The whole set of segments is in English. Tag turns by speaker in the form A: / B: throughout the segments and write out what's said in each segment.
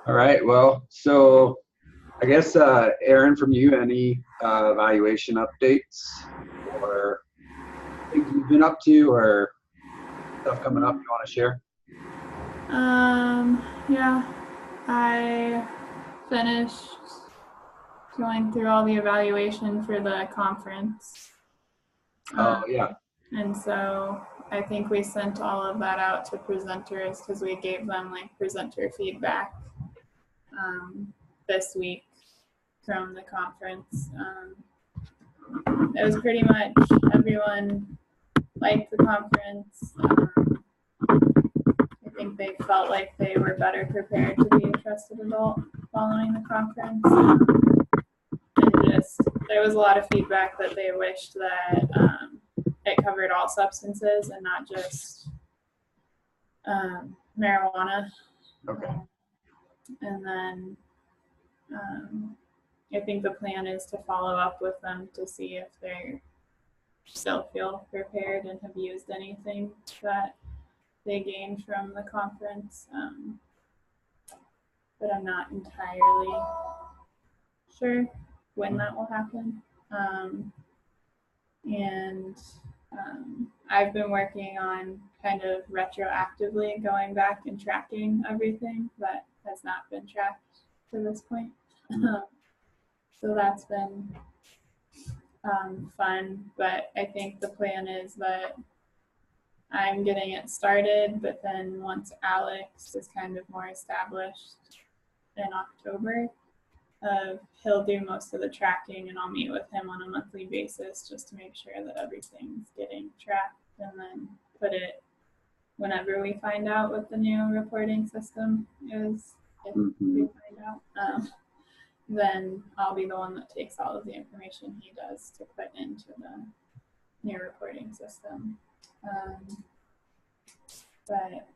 A: All right. Well, so I guess, Aaron, from you, any evaluation updates or things you've been up to or stuff coming up you want to share?
B: Yeah, I finished going through all the evaluation for the conference.
A: Oh,
B: Um,
A: yeah.
B: and so I think we sent all of that out to presenters because we gave them like presenter feedback this week from the conference. It was pretty much everyone liked the conference. I think they felt like they were better prepared to be a trusted adult following the conference. And just there was a lot of feedback that they wished that it covered all substances and not just marijuana.
A: Okay.
B: And then I think the plan is to follow up with them to see if they still feel prepared and have used anything that they gained from the conference. But I'm not entirely sure when that will happen. And I've been working on kind of retroactively going back and tracking everything that has not been tracked to this point. So that's been fun, but I think the plan is that I'm getting it started, but then once Alex is kind of more established in October, he'll do most of the tracking and I'll meet with him on a monthly basis just to make sure that everything's getting tracked and then put it whenever we find out what the new reporting system is, if we find out. Then I'll be the one that takes all of the information he does to put into the new reporting system. But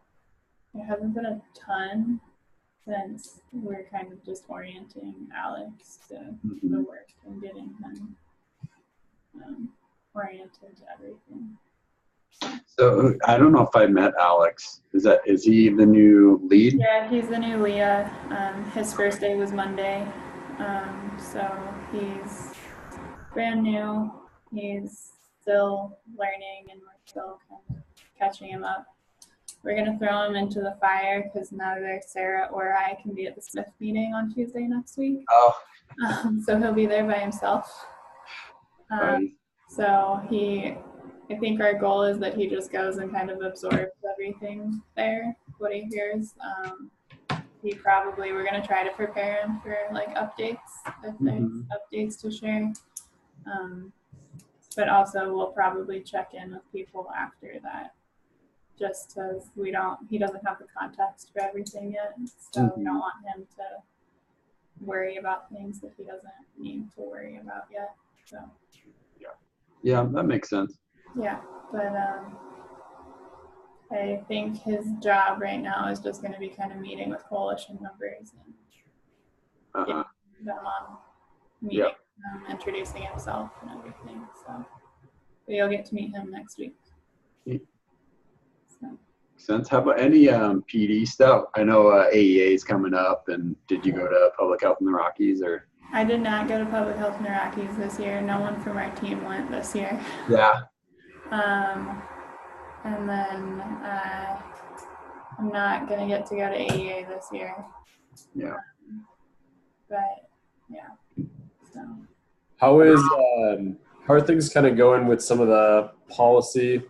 B: there hasn't been a ton since we're kind of just orienting Alex to the work and getting him oriented to everything.
A: So I don't know if I met Alex. Is he the new lead?
B: Yeah, he's the new Leah. His first day was Monday. So he's brand new. He's still learning and we're still kind of catching him up. We're going to throw him into the fire because neither Sarah or I can be at the Smith meeting on Tuesday next week.
A: Oh.
B: So he'll be there by himself. So I think our goal is that he just goes and kind of absorbs everything there, what he hears. We're going to try to prepare him for like updates, if there's updates to share. But also we'll probably check in with people after that, just because he doesn't have the context for everything yet. So we don't want him to worry about things that he doesn't need to worry about yet. So.
A: Yeah, that makes sense.
B: Yeah, but I think his job right now is just going to be kind of meeting with coalition members and getting them on meeting, introducing himself and everything. So you'll get to meet him next week. So.
A: Sense. How about any PD stuff? I know AEA is coming up, and did you go to Public Health in the Rockies or?
B: I did not go to Public Health in the Rockies this year. No one from our team went this year.
A: Yeah.
B: And then I'm not gonna get to go to AEA this year.
A: Yeah.
B: But yeah. So.
C: How are things kind of going with some of the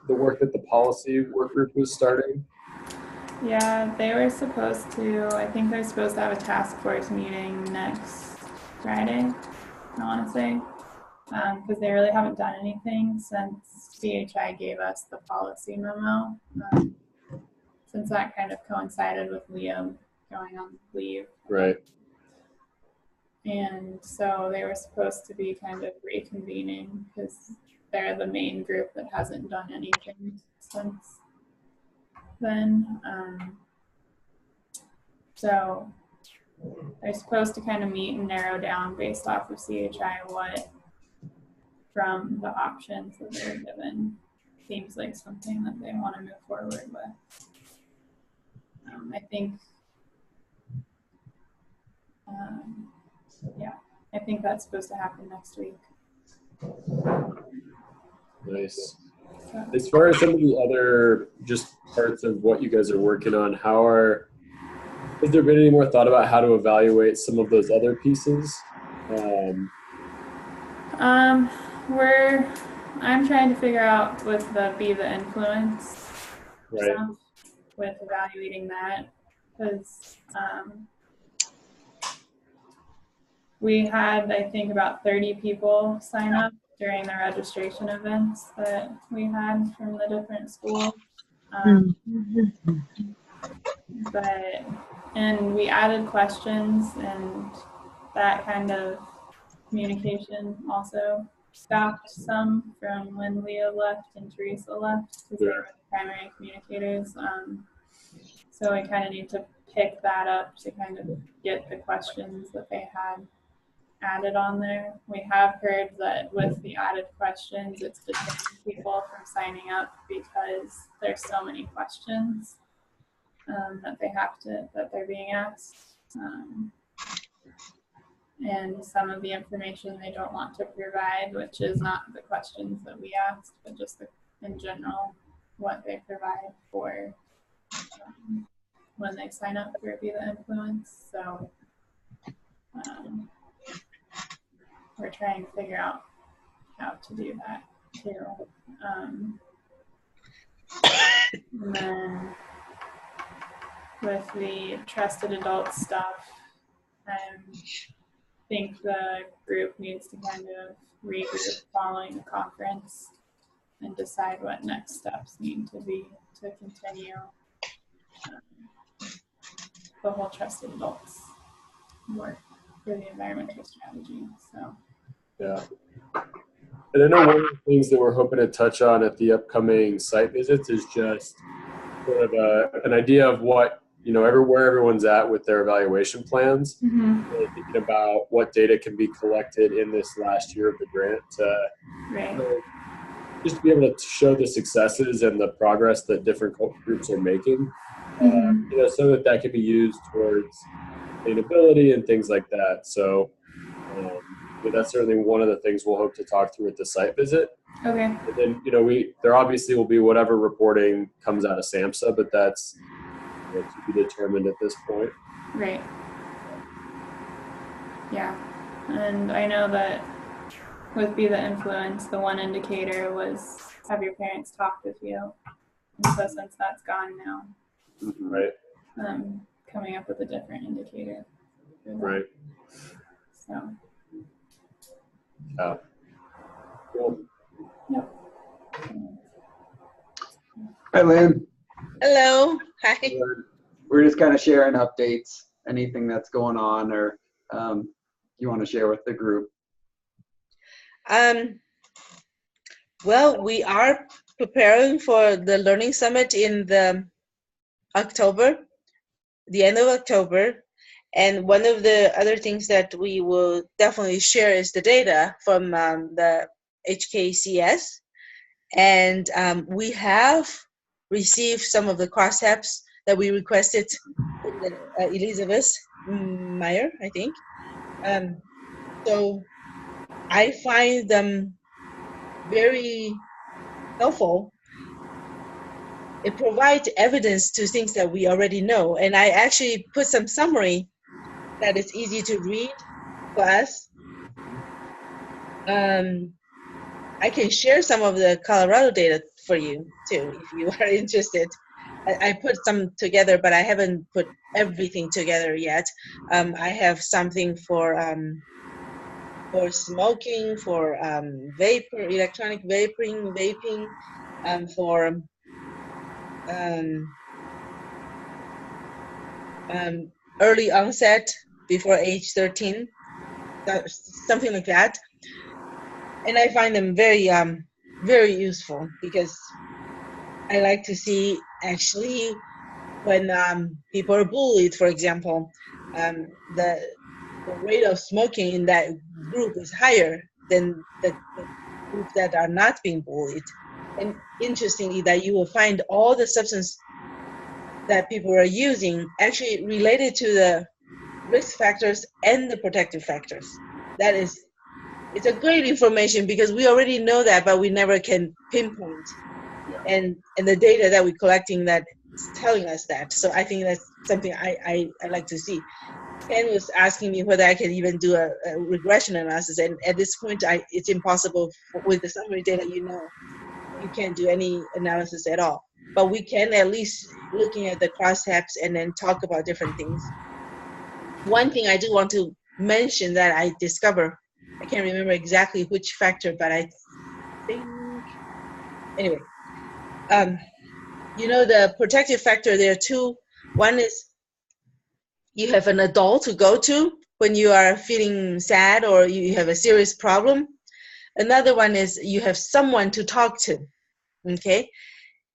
C: work that the policy work group was starting?
B: Yeah, they were supposed to. I think they're supposed to have a task force meeting next Friday, I want to say, because they really haven't done anything since CHI gave us the policy memo, since that kind of coincided with Liam going on leave.
C: Right.
B: And so they were supposed to be kind of reconvening because they're the main group that hasn't done anything since then. So they're supposed to kind of meet and narrow down based off of CHI what from the options that they're given seems like something that they want to move forward with. I think Yeah, I think that's supposed to happen next week.
C: Nice.
B: So,
C: As far as some of the other just parts of what you guys are working on, has there been any more thought about how to evaluate some of those other pieces?
B: I'm trying to figure out with the Be the Influence
C: Right.
B: stuff, with evaluating that, because we had, I think, about 30 people sign up during the registration events that we had from the different schools. And we added questions, and that kind of communication also stopped some from when Leah left and Teresa left, because they were the primary communicators. So we kind of need to pick that up to kind of get the questions that they had added on there. We have heard that with the added questions, it's deterring people from signing up because there's so many questions that they're being asked. And some of the information they don't want to provide, which is not the questions that we asked, but just in general, what they provide for when they sign up for Be the Influence. So we're trying to figure out how to do that too. And then with the trusted adult stuff, I think the group needs to kind of regroup following the conference and decide what next steps need to be to continue the whole trusted adults work for the environmental strategy. So
C: Yeah. And I know one of the things that we're hoping to touch on at the upcoming site visits is just sort of an idea of what, where everyone's at with their evaluation plans. Really thinking about what data can be collected in this last year of the grant to just to be able to show the successes and the progress that different groups are making, so that can be used towards sustainability and things like that. So that's certainly one of the things we'll hope to talk through at the site visit.
B: Okay.
C: And then, there obviously will be whatever reporting comes out of SAMHSA, but that's to be determined at this point.
B: Right. Yeah. And I know that with Be the Influence, the one indicator was have your parents talk with you. And so since that's gone now,
C: right,
B: coming up with a different indicator.
C: Right.
B: So.
C: Yeah. Cool.
B: Yep.
A: Hi, Lynn.
D: Hello. Hi.
A: We're just kind of sharing updates, anything that's going on or you want to share with the group.
D: Well, we are preparing for the Learning Summit in the end of October. And one of the other things that we will definitely share is the data from the HKCS. And we have received some of the crosstabs that we requested with Elizabeth Meyer, I think. So I find them very helpful. It provides evidence to things that we already know. And I actually put some summary that is easy to read for us. I can share some of the Colorado data for you too, if you are interested. I put some together, but I haven't put everything together yet. I have something for smoking, for electronic vaping, for early onset before age 13, something like that. And I find them very, very useful because I like to see actually when people are bullied, for example, the rate of smoking in that group is higher than the group that are not being bullied. And interestingly, that you will find all the substance that people are using actually related to the risk factors and the protective factors. That is, it's a great information because we already know that, but we never can pinpoint. And the data that we're collecting that is telling us that. So I think that's something I like to see. Ken was asking me whether I can even do a regression analysis, and at this point, it's impossible with the summary data. You can't do any analysis at all. But we can at least looking at the crosstabs and then talk about different things. One thing I do want to mention that I discovered, I can't remember exactly which factor, but I think, anyway, the protective factor, there are two. One is you have an adult to go to when you are feeling sad or you have a serious problem. Another one is you have someone to talk to, okay?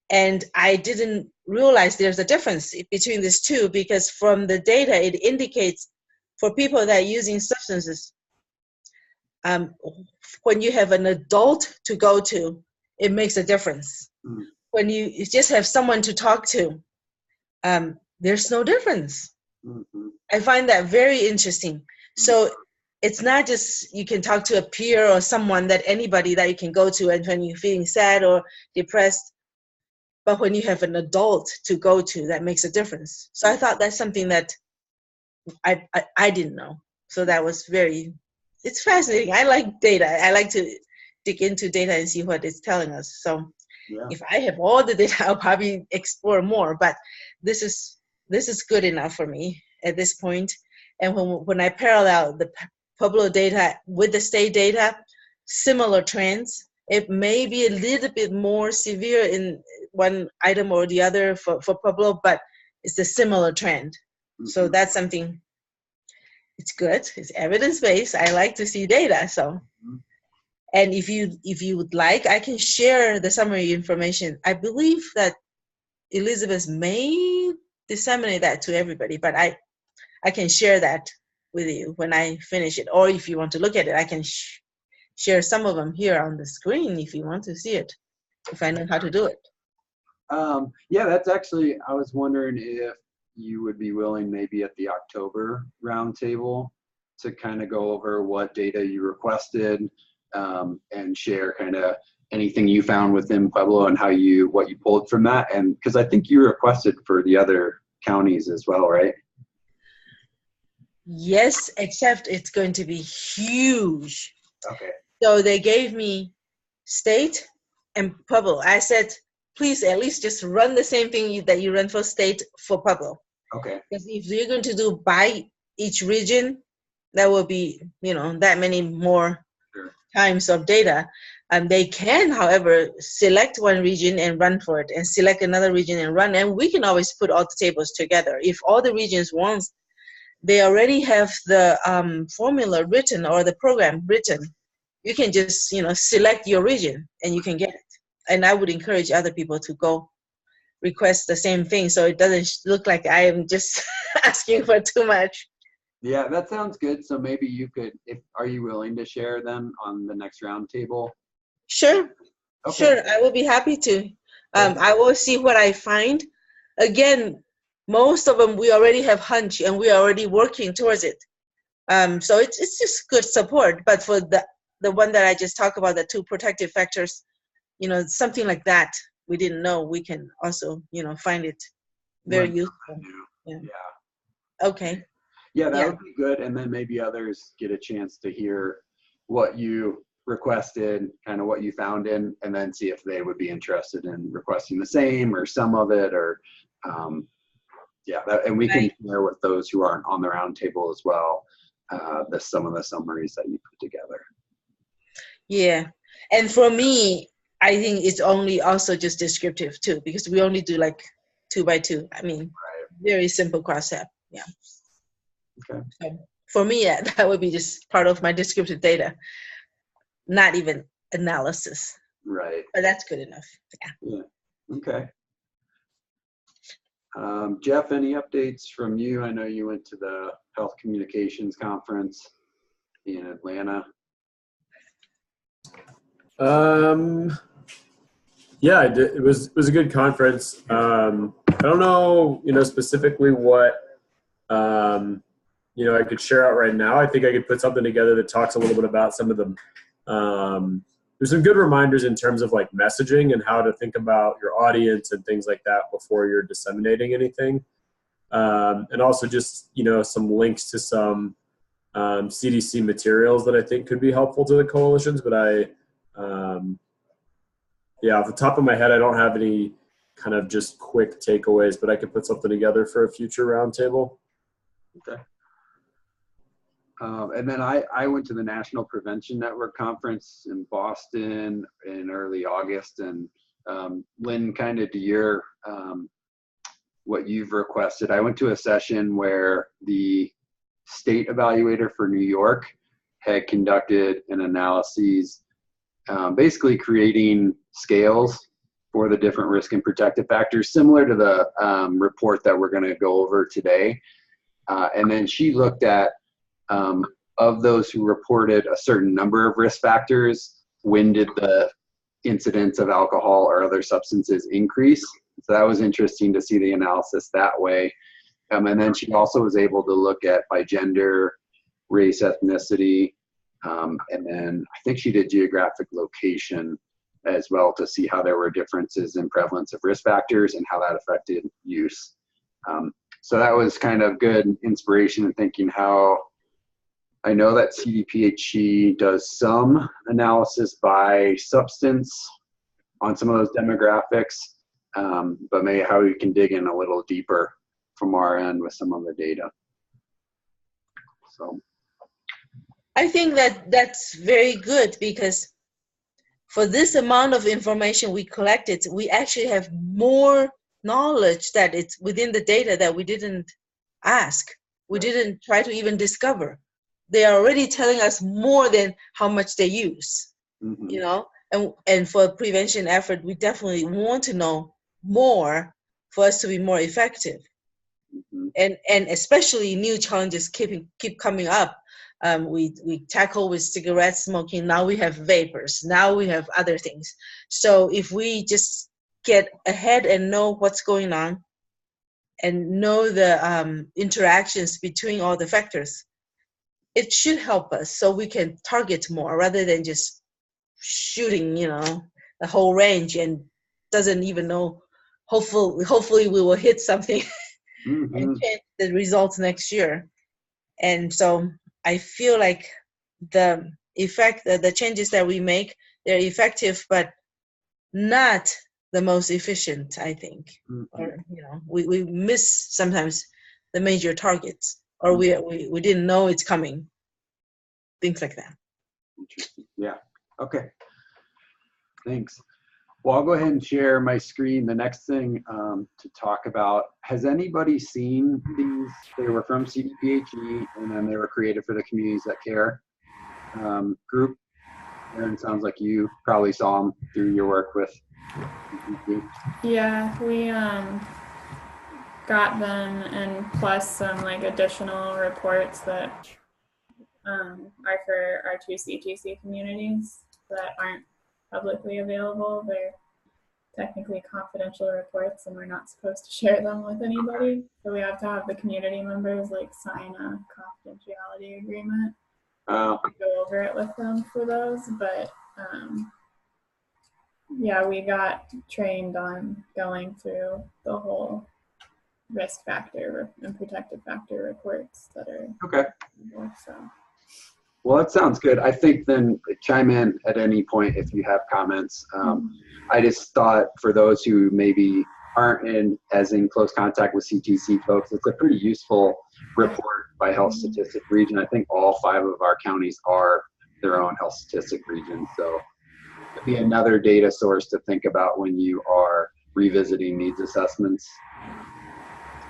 D: And I didn't realize there's a difference between these two because from the data, it indicates for people that are using substances, when you have an adult to go to, it makes a difference. Mm. When you just have someone to talk to, there's no difference. Mm-hmm. I find that very interesting. So it's not just you can talk to a peer or someone that anybody that you can go to and when you're feeling sad or depressed, but when you have an adult to go to, that makes a difference. So I thought that's something that I didn't know. So that was it's fascinating. I like data. I like to dig into data and see what it's telling us. So if I have all the data, I'll probably explore more, but this is good enough for me at this point. And when I parallel the Pueblo data with the state data, similar trends. It may be a little bit more severe in one item or the other for Pueblo, but it's a similar trend. Mm-hmm. So that's something, it's good. It's evidence-based. I like to see data. So, mm-hmm. And if you would like, I can share the summary information. I believe that Elizabeth may disseminate that to everybody, but I can share that with you when I finish it. Or if you want to look at it, I can share some of them here on the screen if you want to see it, if I know how to do it.
A: Yeah, that's actually, I was wondering if you would be willing maybe at the October roundtable to kind of go over what data you requested and share kind of anything you found within Pueblo and what you pulled from that. And because I think you requested for the other counties as well, right?
D: Yes, except it's going to be huge.
A: Okay.
D: So they gave me state and Pueblo. I said, please at least just run the same thing that you run for state for Pueblo.
A: Okay.
D: Because if you're going to do by each region, that will be, that many more times of data. They can, however, select one region and run for it and select another region and run. And we can always put all the tables together. If all the regions want, they already have the formula written or the program written. You can just, select your region and you can get it. And I would encourage other people to go request the same thing so it doesn't look like I am just asking for too much.
A: Yeah, that sounds good. So maybe you could, are you willing to share them on the next roundtable?
D: Sure. Okay. Sure, I will be happy to. I will see what I find. Again, most of them we already have hunch and we are already working towards it. So it's just good support. But for the one that I just talked about, the two protective factors, something like that we didn't know, we can also, find it very useful. Yeah. Okay.
A: Yeah, that would be good. And then maybe others get a chance to hear what you requested, kind of what you found and then see if they would be interested in requesting the same or some of it or, and we can share with those who aren't on the roundtable as well, some of the summaries that you put together.
D: Yeah, and for me, I think it's only also just descriptive too, because we only do like 2 by 2. I mean, very simple crosstab. Yeah.
A: Okay.
D: So for me, that would be just part of my descriptive data, not even analysis.
A: Right.
D: But that's good enough.
A: Yeah. Okay. Jeff, any updates from you? I know you went to the Health Communications Conference in Atlanta.
C: Yeah, I did. It was a good conference. I don't know, specifically what I could share out right now. I think I could put something together that talks a little bit about some of the, there's some good reminders in terms of like messaging and how to think about your audience and things like that before you're disseminating anything. And also just, some links to some CDC materials that I think could be helpful to the coalitions. But off the top of my head, I don't have any kind of just quick takeaways, but I could put something together for a future roundtable.
A: Okay. And then I went to the National Prevention Network conference in Boston in early August, and Lynn, kind of to your what you've requested, I went to a session where the state evaluator for New York had conducted an analysis, basically creating scales for the different risk and protective factors, similar to the report that we're going to go over today. And then she looked at, of those who reported a certain number of risk factors, when did the incidence of alcohol or other substances increase? So that was interesting to see the analysis that way. And then she also was able to look at by gender, race, ethnicity, and then I think she did geographic location as well to see how there were differences in prevalence of risk factors and how that affected use. So that was kind of good inspiration in thinking how I know that CDPHE does some analysis by substance on some of those demographics, but maybe how we can dig in a little deeper from our end with some of the data. So
D: I think that's very good, because for this amount of information we collected, we actually have more knowledge that it's within the data that we didn't ask. We didn't try to even discover. They are already telling us more than how much they use, and for a prevention effort, we definitely want to know more for us to be more effective. And especially new challenges keep coming up. We tackle with cigarette smoking. Now we have vapors. Now we have other things. So if we just get ahead and know what's going on and know the interactions between all the factors, it should help us so we can target more rather than just shooting, the whole range and doesn't even know. Hopefully we will hit something and change the results next year. And so I feel like the changes that we make, they're effective, but not the most efficient, I think. Or, we miss sometimes the major targets, or we didn't know it's coming. Things like that.
A: Interesting. Yeah. Okay. Thanks. Well, I'll go ahead and share my screen. The next thing to talk about, has anybody seen these? They were from CDPHE, and then they were created for the Communities That Care group. Erin, sounds like you probably saw them through your work with CDPHE.
B: Yeah, we got them, and plus some additional reports that are for our 2 CTC communities that aren't publicly available. They're technically confidential reports, and we're not supposed to share them with anybody. So we have to have the community members sign a confidentiality agreement to go over it with them for those. But yeah, we got trained on going through the whole risk factor and protective factor reports that are available, so.
A: Well, that sounds good. I think then chime in at any point if you have comments. I just thought for those who maybe aren't in close contact with CTC folks, it's a pretty useful report by health statistic region. I think all 5 of our counties are their own health statistic region. So it'd be another data source to think about when you are revisiting needs assessments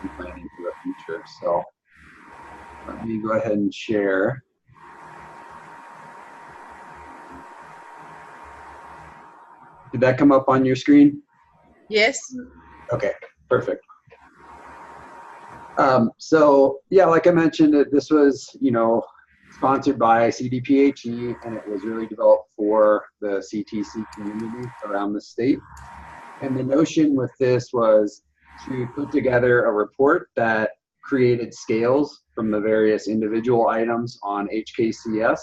A: and planning for the future. So let me go ahead and share. Did that come up on your screen?
D: Yes.
A: Okay, perfect. So yeah, like I mentioned, this was, sponsored by CDPHE, and it was really developed for the CTC community around the state. And the notion with this was to put together a report that created scales from the various individual items on HKCS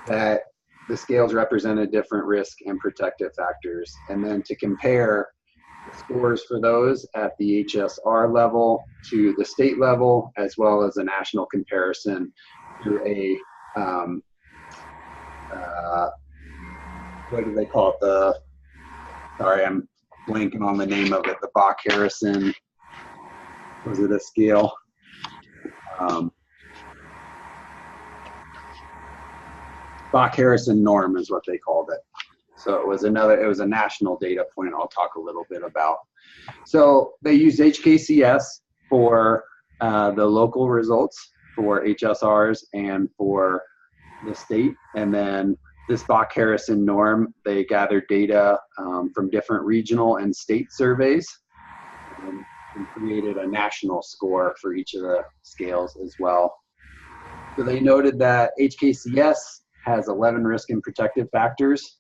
A: that the scales represented different risk and protective factors. And then to compare the scores for those at the HSR level to the state level, as well as a national comparison through a, what do they call it? Sorry, I'm blanking on the name of it, the Bach-Harrison, was it a scale? Bach-Harrison norm is what they called it. So it was a national data point I'll talk a little bit about. So they used HKCS for the local results for HSRs and for the state. And then this Bach-Harrison norm, they gathered data from different regional and state surveys and created a national score for each of the scales as well. So they noted that HKCS has 11 risk and protective factors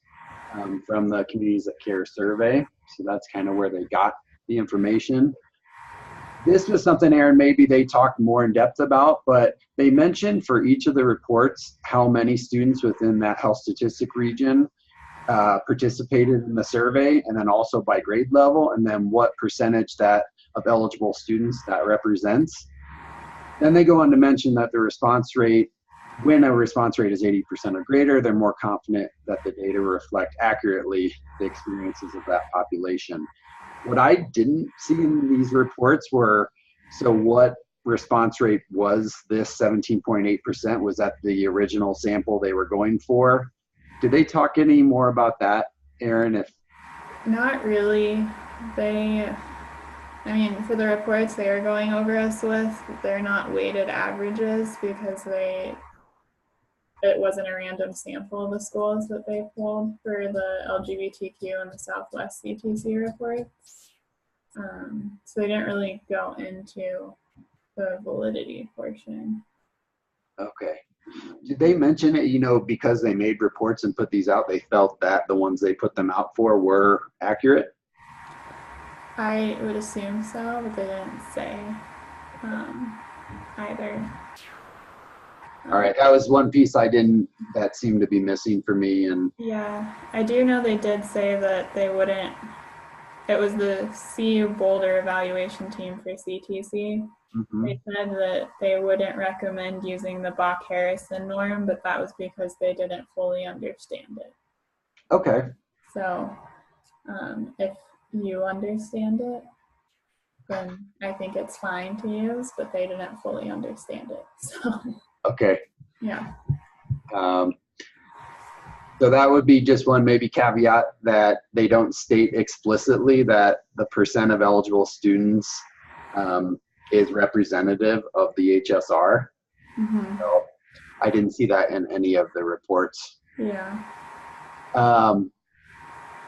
A: from the Communities That Care survey. So that's kind of where they got the information. This was something, Aaron, maybe they talked more in depth about, but they mentioned for each of the reports how many students within that health statistic region participated in the survey, and then also by grade level, and then what percentage that of eligible students that represents. Then they go on to mention that the response rate, when a response rate is 80% or greater, they're more confident that the data reflect accurately the experiences of that population. What I didn't see in these reports were, so what response rate was this 17.8%? Was that the original sample they were going for? Did they talk any more about that, Aaron?
B: Not really. I mean, for the reports they are going over us with, they're not weighted averages because it wasn't a random sample of the schools that they pulled for the LGBTQ and the Southwest CTC reports. So they didn't really go into the validity portion.
A: Okay. Did they mention it, because they made reports and put these out, they felt that the ones they put them out for were accurate?
B: I would assume so, but they didn't say either.
A: All right, that was one piece that seemed to be missing for me. And
B: yeah, I do know they did say that they wouldn't, it was the CU Boulder evaluation team for CTC.
A: mm-hmm.
B: They said that they wouldn't recommend using the Bach-Harrison norm, but that was because they didn't fully understand it.
A: Okay.
B: So if you understand it, then I think it's fine to use, but they didn't fully understand it. So
A: okay.
B: yeah.
A: So that would be just one maybe caveat, that they don't state explicitly that the percent of eligible students is representative of the HSR.
B: Mm-hmm.
A: So I didn't see that in any of the reports.
B: Yeah.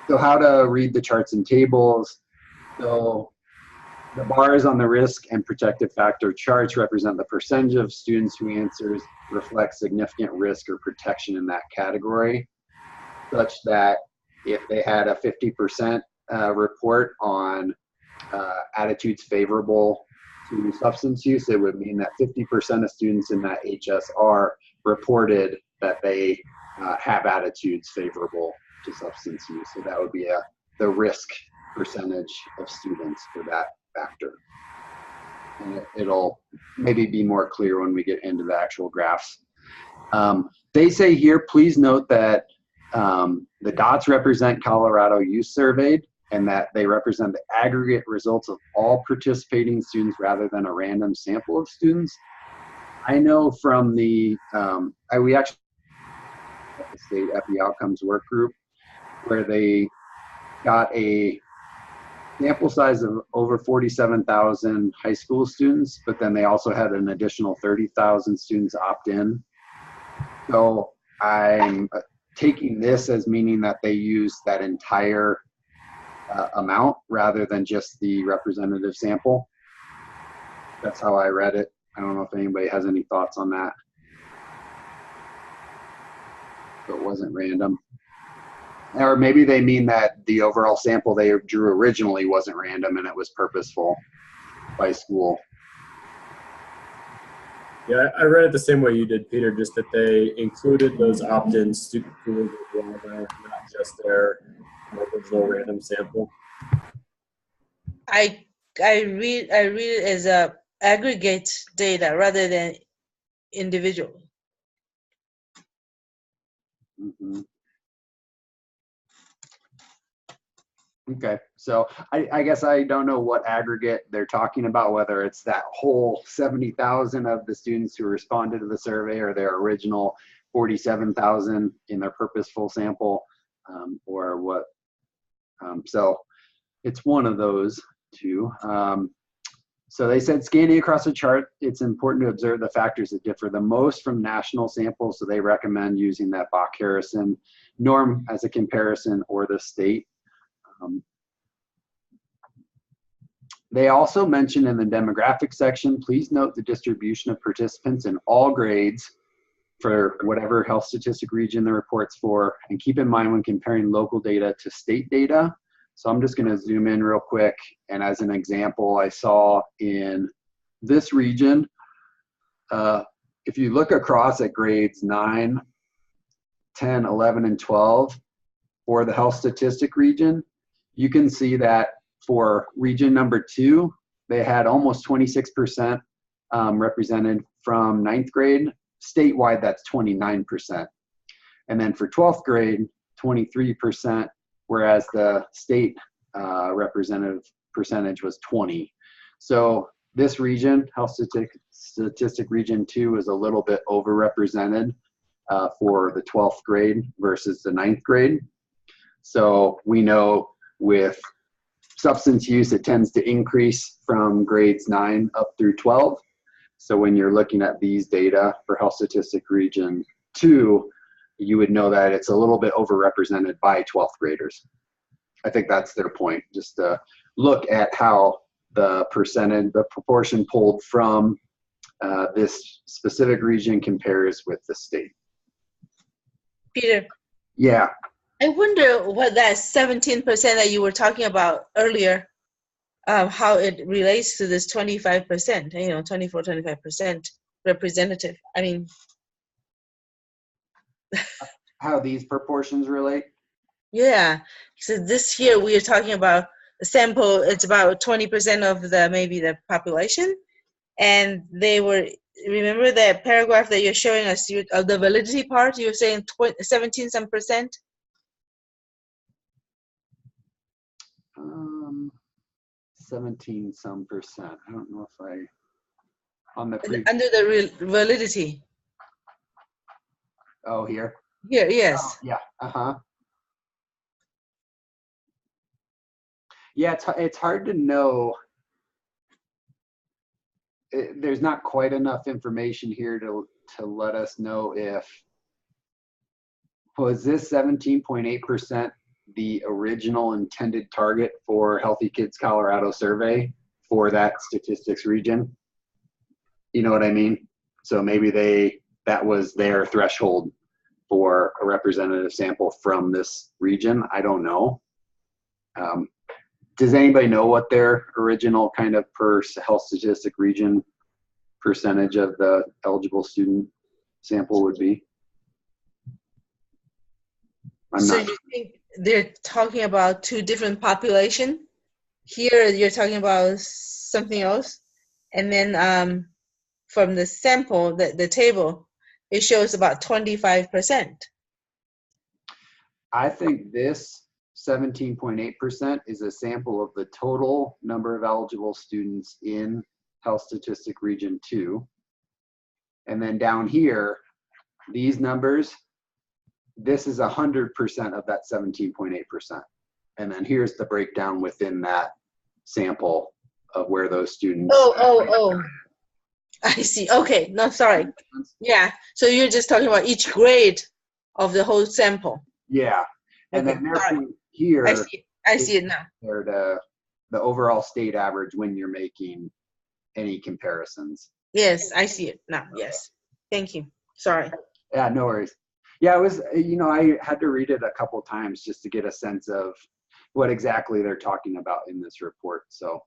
A: So how to read the charts and tables. So the bars on the risk and protective factor charts represent the percentage of students whose answers reflect significant risk or protection in that category, such that if they had a 50% report on attitudes favorable to substance use, it would mean that 50% of students in that HSR reported that they have attitudes favorable to substance use. So that would be the risk percentage of students for that factor. And it'll maybe be more clear when we get into the actual graphs. They say here, please note that the dots represent Colorado youth surveyed, and that they represent the aggregate results of all participating students rather than a random sample of students. I know from we actually at the state Epi Outcomes Work Group, where they got a sample size of over 47,000 high school students, but then they also had an additional 30,000 students opt in. So I'm taking this as meaning that they use that entire amount rather than just the representative sample. That's how I read it. I don't know if anybody has any thoughts on that. So it wasn't random. Or maybe they mean that the overall sample they drew originally wasn't random and it was purposeful by school.
C: Yeah, I read it the same way you did, Peter, just that they included those opt-in student pools as well there, not just their original random sample.
D: I read it as a aggregate data rather than individual.
A: Mhm. Okay, so I guess I don't know what aggregate they're talking about, whether it's that whole 70,000 of the students who responded to the survey or their original 47,000 in their purposeful sample, or what. So it's one of those two. So they said scanning across the chart, it's important to observe the factors that differ the most from national samples. So they recommend using that Bach-Harrison norm as a comparison or the state. They also mentioned in the demographic section, please note the distribution of participants in all grades for whatever health statistic region the report's for, and keep in mind when comparing local data to state data. So I'm just gonna zoom in real quick, and as an example, I saw in this region, if you look across at grades 9, 10, 11, and 12 for the health statistic region, you can see that for region number 2, they had almost 26% represented from 9th grade. Statewide, that's 29%. And then for 12th grade, 23%, whereas the state representative percentage was 20. So this region, health statistic region 2, is a little bit overrepresented for the 12th grade versus the 9th grade. So we know with substance use, it tends to increase from grades 9 up through 12. So when you're looking at these data for health statistic region 2, you would know that it's a little bit overrepresented by 12th graders. I think that's their point, just to look at how the proportion pulled from this specific region compares with the state.
D: Peter.
A: Yeah.
D: I wonder what that 17% that you were talking about earlier, how it relates to this 25%, 24, 25% representative. I mean,
A: how these proportions relate?
D: Yeah. So this year we are talking about a sample, it's about 20% of maybe the population. And they were, remember that paragraph that you're showing us, of the validity part, you were saying 17 some percent?
A: 17 some percent. I don't know if I, on the
D: under the validity.
A: Oh, here?
D: Here, yes.
A: Oh, yeah, Yeah, it's hard to know. There's not quite enough information here to let us know if, was this 17.8% the original intended target for Healthy Kids Colorado survey for that statistics region? You know what I mean? So maybe that was their threshold for a representative sample from this region. I don't know. Does anybody know what their original kind of per health statistic region percentage of the eligible student sample would be?
D: So you think they're talking about two different populations? Here you're talking about something else, and then from the sample, the table, it shows about 25%.
A: I think this 17.8% is a sample of the total number of eligible students in Health Statistic Region 2. And then down here, these numbers, this is 100% of that 17.8%. And then here's the breakdown within that sample of where those students.
D: Oh. I see. Okay. No, sorry. Yeah. So you're just talking about each grade of the whole sample.
A: Yeah. And
D: okay.
A: then their here.
D: I see it now.
A: They're the overall state average when you're making any comparisons.
D: Yes, I see it now. Yes. Thank you. Sorry.
A: Yeah, no worries. Yeah, it was, I had to read it a couple times just to get a sense of what exactly they're talking about in this report. So,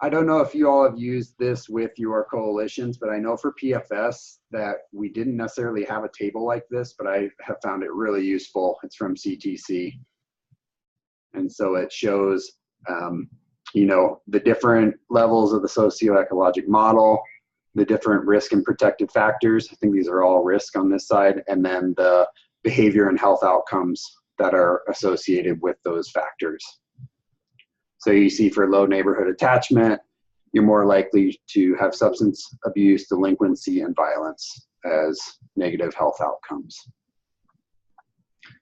A: I don't know if you all have used this with your coalitions, but I know for PFS that we didn't necessarily have a table like this, but I have found it really useful. It's from CTC. And so it shows, you know, the different levels of the socioecologic model, the different risk and protective factors. I think these are all risk on this side, and then the behavior and health outcomes that are associated with those factors. So you see for low neighborhood attachment, you're more likely to have substance abuse, delinquency, and violence as negative health outcomes.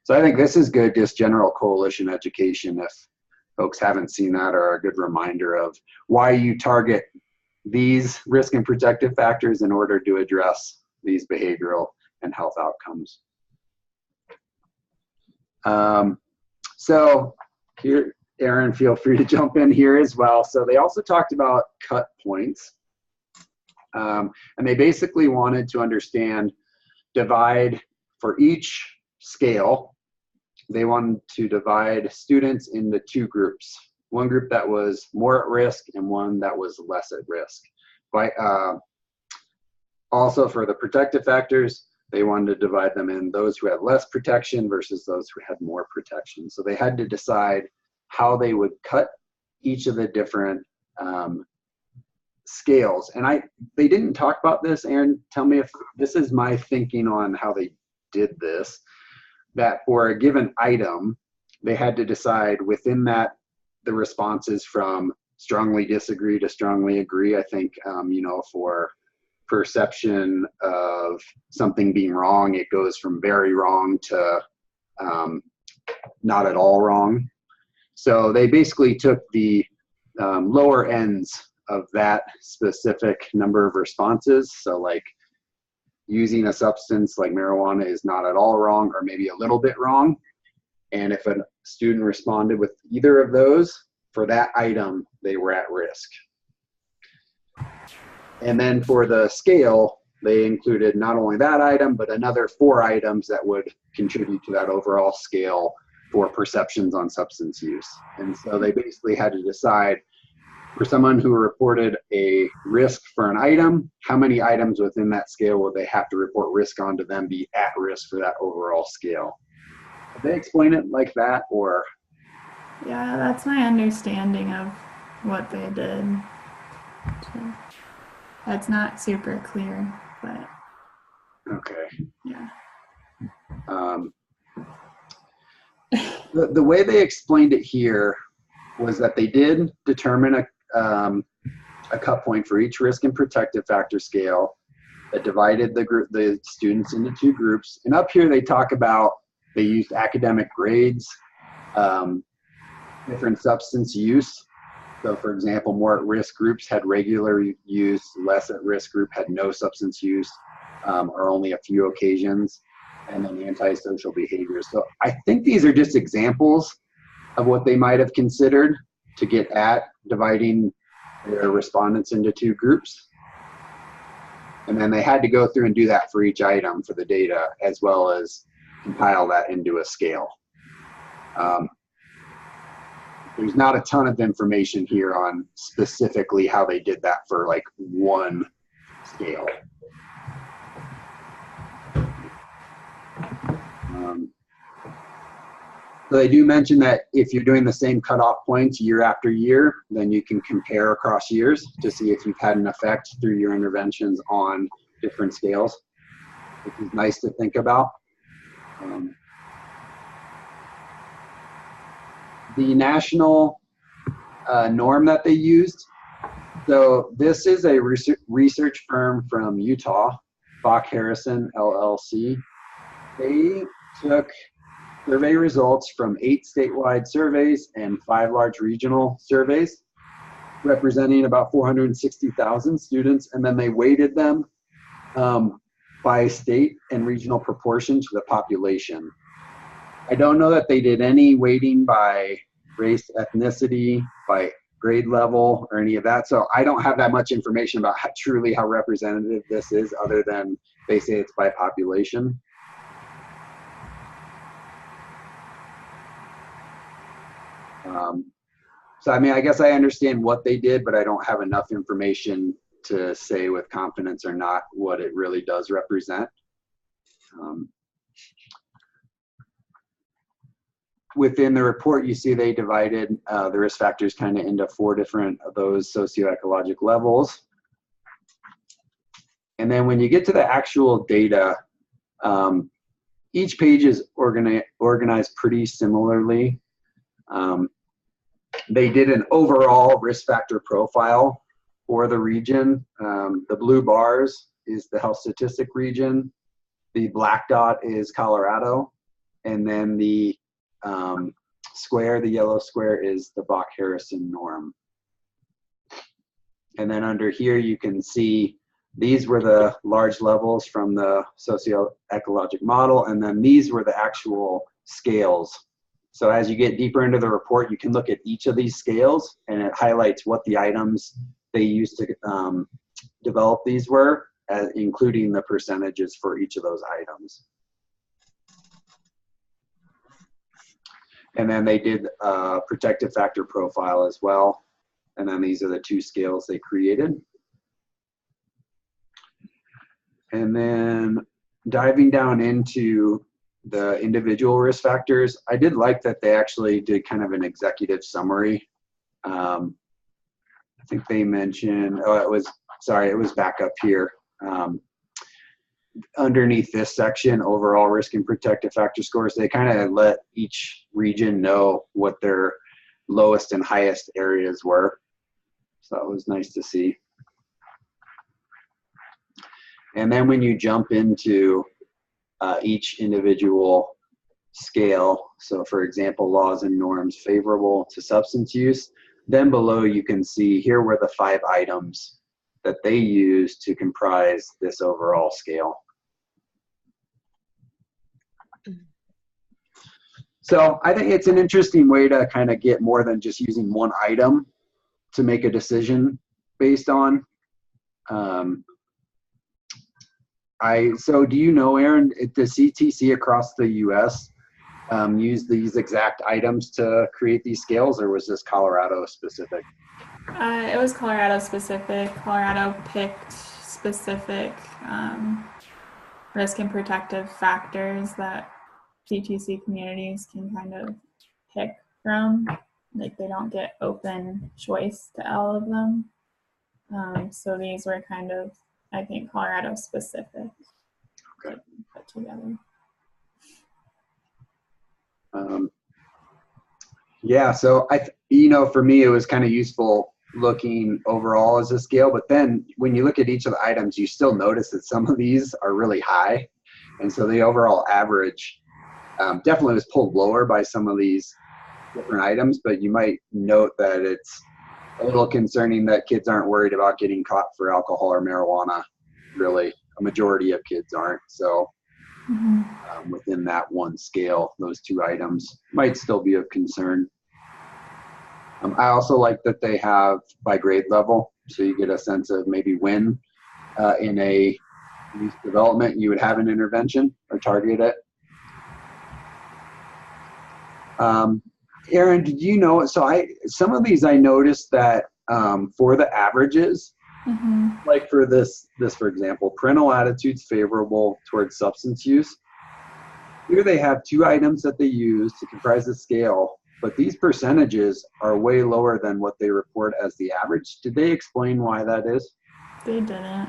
A: So I think this is good, just general coalition education if folks haven't seen that, or a good reminder of why you target these risk and protective factors in order to address these behavioral and health outcomes. So here, Aaron, feel free to jump in here as well. So they also talked about cut points. And they basically wanted to understand, divide for each scale, they wanted to divide students into two groups. One group that was more at risk and one that was less at risk. But also for the protective factors, they wanted to divide them in those who had less protection versus those who had more protection. So they had to decide how they would cut each of the different scales. And they didn't talk about this. Aaron, tell me if this is my thinking on how they did this, that for a given item, they had to decide within that the responses from strongly disagree to strongly agree. I think, you know, for perception of something being wrong, it goes from very wrong to not at all wrong. So they basically took the lower ends of that specific number of responses. So like using a substance like marijuana is not at all wrong, or maybe a little bit wrong. And if a student responded with either of those, for that item, they were at risk. And then for the scale, they included not only that item, but another 4 items that would contribute to that overall scale for perceptions on substance use. And so they basically had to decide, for someone who reported a risk for an item, how many items within that scale would they have to report risk on to then be at risk for that overall scale? Did they explain it like that, or?
B: Yeah, that's my understanding of what they did. So that's not super clear, but
A: Okay.
B: yeah.
A: The way they explained it here was that they did determine a cut point for each risk and protective factor scale that divided the students into 2 groups. And up here they talk about, they used academic grades, different substance use. So for example, more at-risk groups had regular use, less at-risk group had no substance use, or only a few occasions, and then antisocial behaviors. So I think these are just examples of what they might have considered to get at dividing their respondents into 2 groups. And then they had to go through and do that for each item for the data, as well as compile that into a scale. There's not a ton of information here on specifically how they did that for like one scale. So they do mention that if you're doing the same cutoff points year after year, then you can compare across years to see if you've had an effect through your interventions on different scales, which is nice to think about. The national norm that they used, so this is a research firm from Utah, Bach Harrison LLC. They took survey results from 8 statewide surveys and 5 large regional surveys, representing about 460,000 students, and then they weighted them by state and regional proportion to the population. I don't know that they did any weighting by race, ethnicity, by grade level, or any of that, so I don't have that much information about truly how representative this is, other than they say it's by population. So, I mean, I guess I understand what they did, but I don't have enough information to say with confidence or not what it really does represent. Within the report, you see they divided the risk factors kind of into 4 different of those socioecologic levels. And then when you get to the actual data, each page is organized pretty similarly. They did an overall risk factor profile for the region. The blue bars is the health statistic region. The black dot is Colorado. And then the square, the yellow square, is the Bach-Harrison norm. And then under here you can see these were the large levels from the socioecologic model, and then these were the actual scales. So as you get deeper into the report, you can look at each of these scales, and it highlights what the items they used to develop these were, including the percentages for each of those items. And then they did a protective factor profile as well. And then these are the 2 scales they created. And then diving down into the individual risk factors, I did like that they actually did kind of an executive summary. I think they mentioned, oh, it was back up here. Underneath this section, overall risk and protective factor scores, they kind of let each region know what their lowest and highest areas were. So that was nice to see. And then when you jump into each individual scale, so for example, laws and norms favorable to substance use, then below you can see here were the 5 items that they used to comprise this overall scale. So I think it's an interesting way to kind of get more than just using one item to make a decision based on. So do you know, Aaron, the CTC across the US use these exact items to create these scales, or was this Colorado specific?
B: It was Colorado specific. Colorado picked specific risk and protective factors that CTC communities can kind of pick from. Like, they don't get open choice to all of them. So these were kind of, I think, Colorado specific. Okay. Put together.
A: Yeah, so for me, it was kind of useful looking overall as a scale, but then when you look at each of the items, you still notice that some of these are really high. And so the overall average definitely was pulled lower by some of these different items, but you might note that it's a little concerning that kids aren't worried about getting caught for alcohol or marijuana. Really, a majority of kids aren't. So within that one scale, those 2 items might still be of concern. I also like that they have by grade level, so you get a sense of maybe when in a youth development you would have an intervention or target it. Aaron, did you know, so some of these I noticed that for the averages, like for this for example, parental attitudes favorable towards substance use, here they have 2 items that they use to comprise the scale, but these percentages are way lower than what they report as the average. Did they explain why that is?
B: They didn't.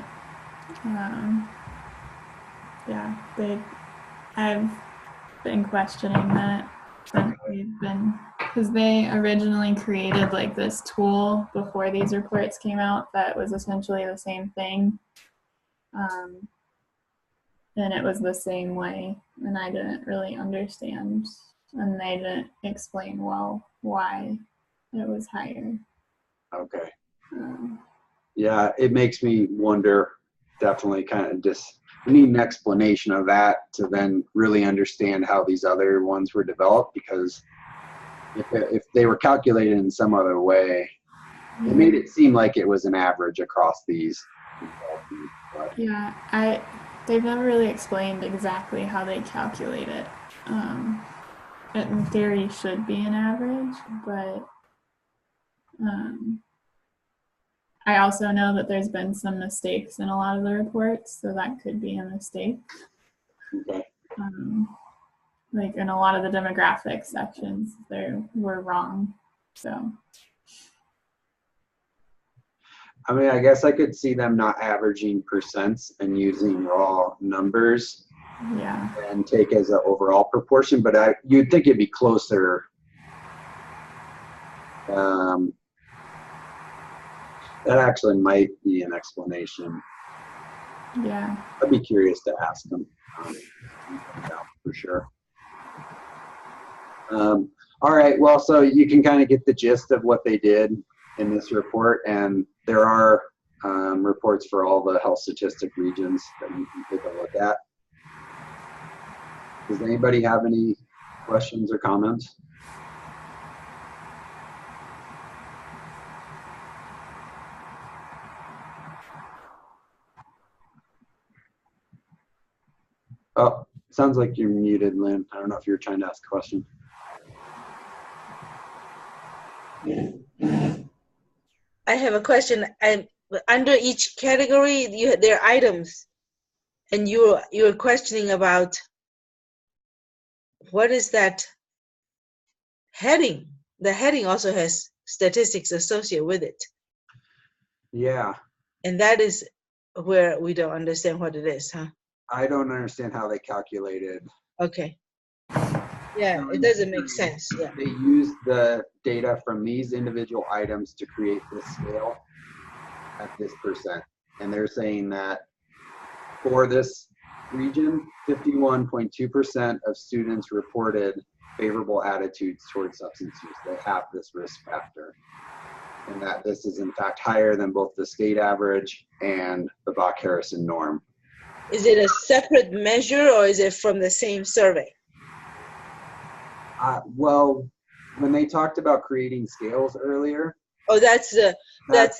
B: Yeah, I've been questioning that since because they originally created like this tool before these reports came out that was essentially the same thing. And it was the same way, and I didn't really understand, and they didn't explain well why it was higher.
A: Okay. Yeah, it makes me wonder, definitely kind of we need an explanation of that to then really understand how these other ones were developed, because if they were calculated in some other way, it made it seem like it was an average across these. But.
B: Yeah, they've never really explained exactly how they calculate it. It in theory should be an average, but I also know that there's been some mistakes in a lot of the reports, so that could be a mistake.
A: Okay.
B: Like in a lot of the demographic sections, they were wrong. So.
A: I mean, I guess I could see them not averaging percents and using raw numbers.
B: Yeah.
A: And take as an overall proportion, but you'd think it'd be closer. That actually might be an explanation.
B: Yeah.
A: I'd be curious to ask them for sure. All right, well, so you can kind of get the gist of what they did in this report, and there are reports for all the health statistic regions that you can take a look at. Does anybody have any questions or comments? Oh, sounds like you're muted, Lynn. I don't know if you're trying to ask a question.
D: I have a question. And under each category, there are items, and you're questioning about what is that heading. The heading also has statistics associated with it.
A: Yeah.
D: And that is where we don't understand what it is, huh?
A: I don't understand how they calculated.
D: Okay. Yeah, it doesn't make sense. Yeah.
A: They used the data from these individual items to create this scale at this percent. And they're saying that for this region, 51.2% of students reported favorable attitudes towards substance use. They have this risk factor. And that this is in fact higher than both the state average and the Bach-Harrison norm.
D: Is it a separate measure or is it from the same survey?
A: Well, when they talked about creating scales earlier.
D: Oh, that's the
A: what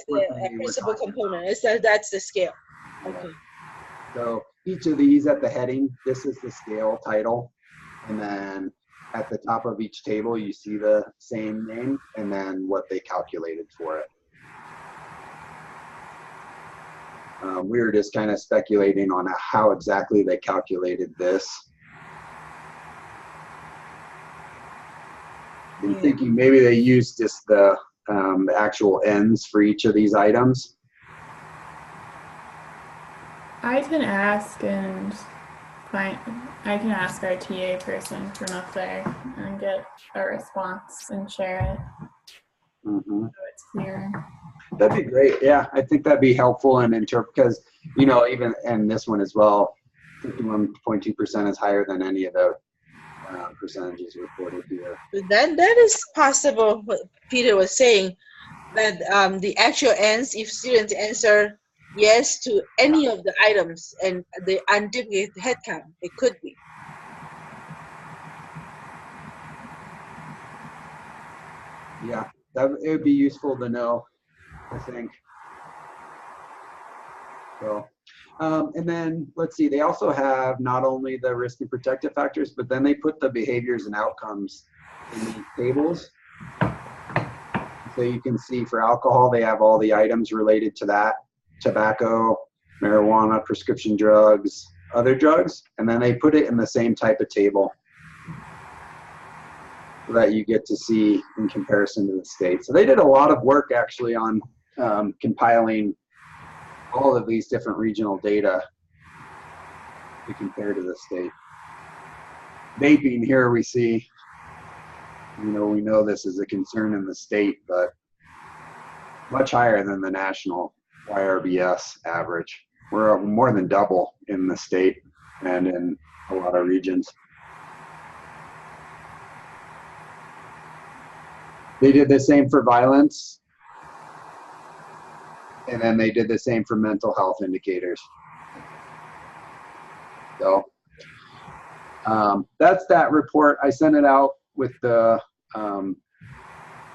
D: principal component. That's the scale. Okay.
A: So each of these at the heading, this is the scale title. And then at the top of each table, you see the same name and then what they calculated for it. We were just kind of speculating on how exactly they calculated this. And thinking maybe they used just the actual ends for each of these items.
B: I can ask our TA person from up there and get a response and share it.
A: Mm-hmm.
B: So it's clear.
A: That'd be great. Yeah, I think that'd be helpful and because, you know, even and this one as well, 51.2% is higher than any of the percentages reported here.
D: That is possible. What Peter was saying, that the actual ends, if students answer yes to any of the items and the unduplicated headcount, it could be.
A: Yeah, it would be useful to know, I think. So, and then let's see, they also have not only the risk and protective factors, but then they put the behaviors and outcomes in these tables. So you can see for alcohol, they have all the items related to that: tobacco, marijuana, prescription drugs, other drugs, and then they put it in the same type of table so that you get to see in comparison to the state. So they did a lot of work actually on compiling all of these different regional data to compare to the state. Vaping here we see, you know, we know this is a concern in the state, but much higher than the national YRBS average. We're more than double in the state and in a lot of regions. They did the same for violence. And then they did the same for mental health indicators. So that's that report. I sent it out with the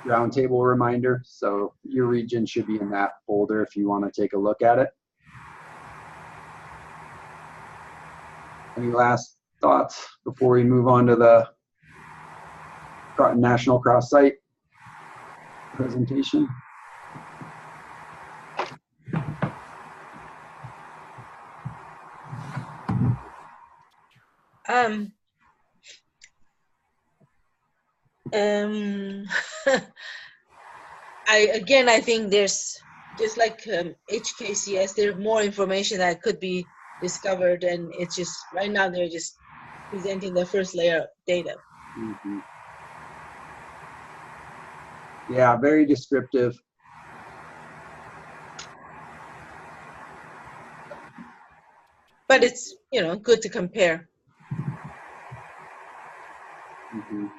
A: roundtable reminder. So your region should be in that folder if you want to take a look at it. Any last thoughts before we move on to the national cross site? presentation?
D: Um, um, I think there's just like HKCS, there's more information that could be discovered, and it's just right now they're just presenting the first layer of data.
A: Mhm. Yeah, very descriptive.
D: But it's, good to compare.
A: Mhm.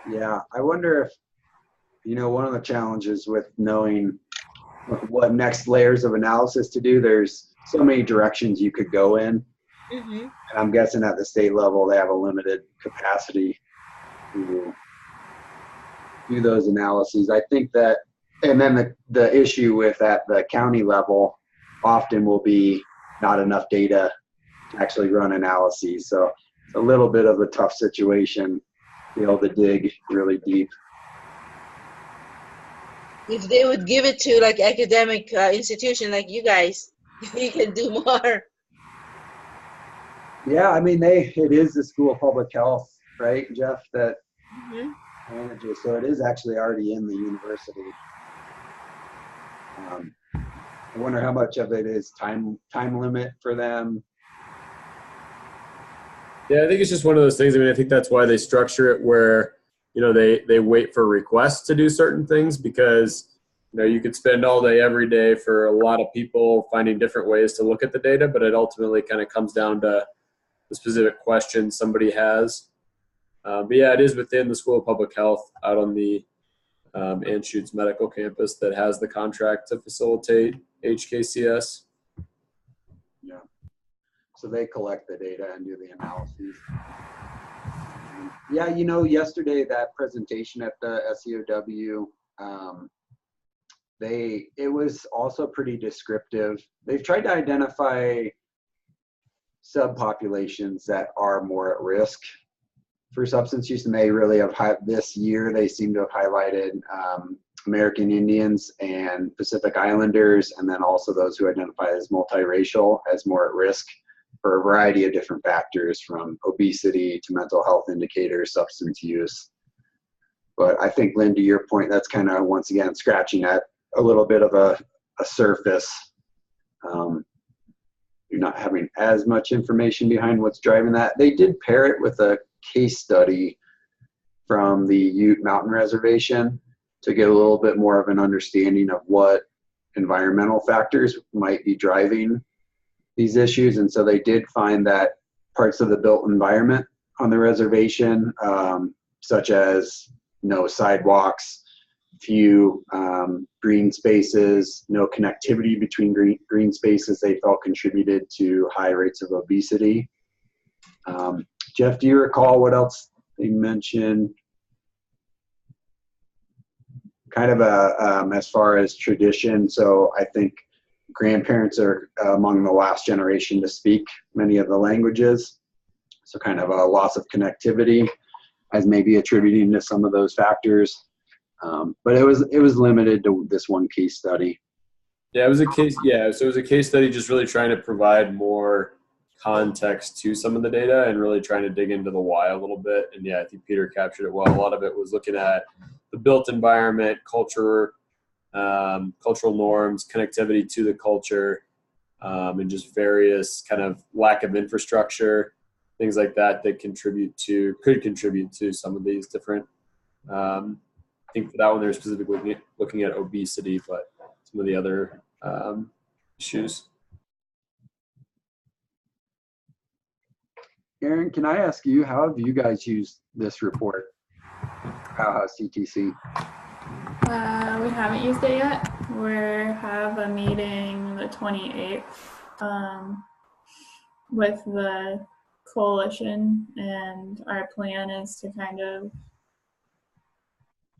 A: Yeah, I wonder if, one of the challenges with knowing what next layers of analysis to do, there's so many directions you could go in.
D: Mm-hmm.
A: And I'm guessing at the state level, they have a limited capacity to do those analyses. I think that, and then the issue with at the county level often will be not enough data to actually run analyses. So it's a little bit of a tough situation to be able to dig really deep.
D: If they would give it to like academic institution like you guys, you can do more.
A: Yeah, I mean, it is the School of Public Health, right, Jeff, that
D: Mm-hmm.
A: manages. So it is actually already in the university. I wonder how much of it is time limit for them.
C: Yeah, I think it's just one of those things. I mean, I think that's why they structure it where, they wait for requests to do certain things, because, you could spend all day, every day for a lot of people finding different ways to look at the data, but it ultimately kind of comes down to the specific question somebody has. But yeah, it is within the School of Public Health out on the Anschutz Medical Campus that has the contract to facilitate HKCS.
A: Yeah. So they collect the data and do the analyses. Yeah, yesterday that presentation at the SEOW, it was also pretty descriptive. They've tried to identify subpopulations that are more at risk for substance use, and they really have this year they seem to have highlighted American Indians and Pacific Islanders, and then also those who identify as multiracial as more at risk for a variety of different factors, from obesity to mental health indicators, substance use. But I think, Lynn, to your point, that's kind of, once again, scratching at a little bit of a surface. You're not having as much information behind what's driving that. They did pair it with a case study from the Ute Mountain Reservation to get a little bit more of an understanding of what environmental factors might be driving these issues. And so they did find that parts of the built environment on the reservation, such as no sidewalks, few green spaces, no connectivity between green spaces, they felt contributed to high rates of obesity. Jeff, do you recall what else they mentioned? Kind of as far as tradition, so I think grandparents are among the last generation to speak many of the languages, so kind of a loss of connectivity as maybe attributing to some of those factors. But it was limited to this one case study.
C: Yeah, it was a case. Yeah, so it was a case study, just really trying to provide more context to some of the data and really trying to dig into the why a little bit. And yeah, I think Peter captured it well. A lot of it was looking at the built environment, culture, cultural norms, connectivity to the culture, and just various kind of lack of infrastructure, things like that could contribute to some of these different. I think for that one, they're specifically looking at obesity, but some of the other issues.
A: Aaron, can I ask you, how have you guys used this report? How has CTC?
B: We haven't used it yet. We have a meeting the 28th with the coalition, and our plan is to kind of